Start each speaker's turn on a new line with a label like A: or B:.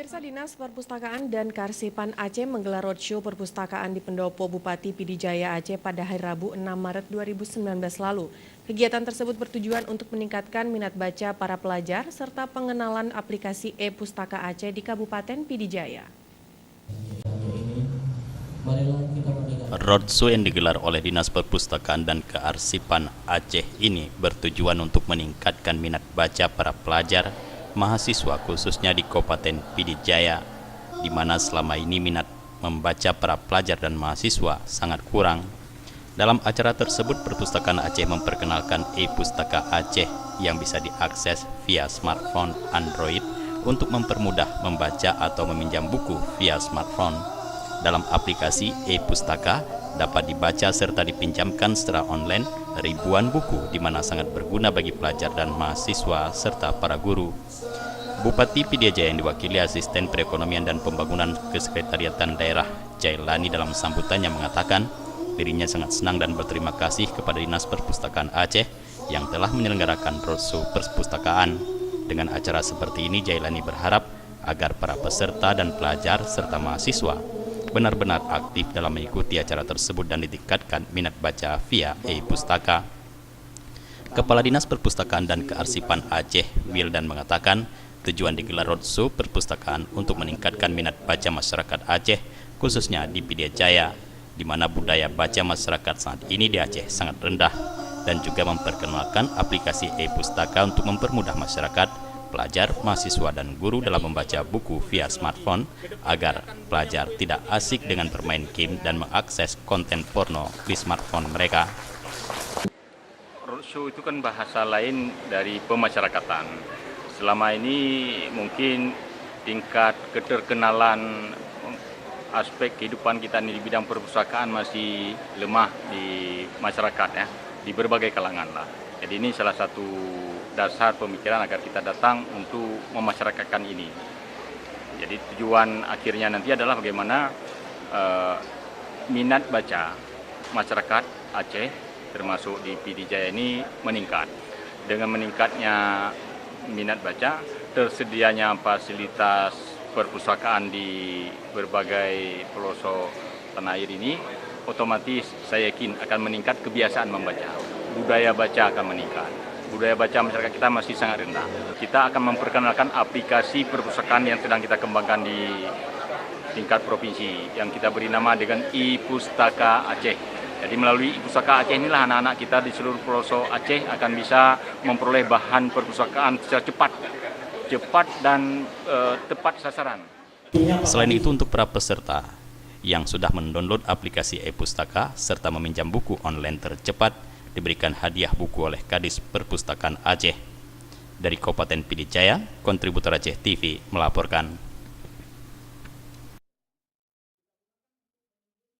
A: Pemirsa, Dinas Perpustakaan dan Kearsipan Aceh menggelar roadshow perpustakaan di Pendopo Bupati Pidijaya Aceh pada hari Rabu 6 Maret 2019 lalu. Kegiatan tersebut bertujuan untuk meningkatkan minat baca para pelajar serta pengenalan aplikasi e-Pustaka Aceh di Kabupaten Pidijaya.
B: Roadshow yang digelar oleh Dinas Perpustakaan dan Kearsipan Aceh ini bertujuan untuk meningkatkan minat baca para pelajar, mahasiswa khususnya di Kabupaten Pidijaya, di mana selama ini minat membaca para pelajar dan mahasiswa sangat kurang. Dalam acara tersebut, Perpustakaan Aceh memperkenalkan e-Pustaka Aceh yang bisa diakses via smartphone Android untuk mempermudah membaca atau meminjam buku via smartphone. Dalam aplikasi e-Pustaka dapat dibaca serta dipinjamkan secara online ribuan buku, di mana sangat berguna bagi pelajar dan mahasiswa serta para guru. Bupati Pidijaya yang diwakili Asisten Perekonomian dan Pembangunan Kesekretariatan Daerah Jailani dalam sambutannya mengatakan dirinya sangat senang dan berterima kasih kepada Dinas Perpustakaan Aceh yang telah menyelenggarakan roadshow perpustakaan. Dengan acara seperti ini, Jailani berharap agar para peserta dan pelajar serta mahasiswa benar-benar aktif dalam mengikuti acara tersebut dan ditingkatkan minat baca via e-Pustaka. Kepala Dinas Perpustakaan dan Kearsipan Aceh, Wildan, mengatakan tujuan digelar roadshow perpustakaan untuk meningkatkan minat baca masyarakat Aceh, khususnya di Pidijaya, di mana budaya baca masyarakat saat ini di Aceh sangat rendah, dan juga memperkenalkan aplikasi e-Pustaka untuk mempermudah masyarakat, pelajar, mahasiswa, dan guru dalam membaca buku via smartphone agar pelajar tidak asik dengan bermain game dan mengakses konten porno di smartphone mereka.
C: Roadshow itu kan bahasa lain dari pemasyarakatan. Selama ini mungkin tingkat keterkenalan aspek kehidupan kita di bidang perpustakaan masih lemah di masyarakat, ya, di berbagai kalangan lah. Jadi ini salah satu dasar pemikiran agar kita datang untuk memasyarakatkan ini. Jadi tujuan akhirnya nanti adalah bagaimana minat baca masyarakat Aceh termasuk di Pidijaya ini meningkat. Dengan meningkatnya minat baca, tersedianya fasilitas perpustakaan di berbagai pelosok tanah air ini, otomatis saya yakin akan meningkat kebiasaan membaca. Budaya baca akan meningkat. Budaya baca masyarakat kita masih sangat rendah. Kita akan memperkenalkan aplikasi perpustakaan yang sedang kita kembangkan di tingkat provinsi yang kita beri nama dengan e-Pustaka Aceh. Jadi melalui e-Pustaka Aceh inilah anak-anak kita di seluruh pelosok Aceh akan bisa memperoleh bahan perpustakaan secara cepat dan tepat sasaran.
B: Selain itu, untuk para peserta yang sudah mendownload aplikasi e-Pustaka serta meminjam buku online tercepat, diberikan hadiah buku oleh Kadis Perpustakaan Aceh. Dari Kabupaten Pidijaya, kontributor Aceh TV melaporkan.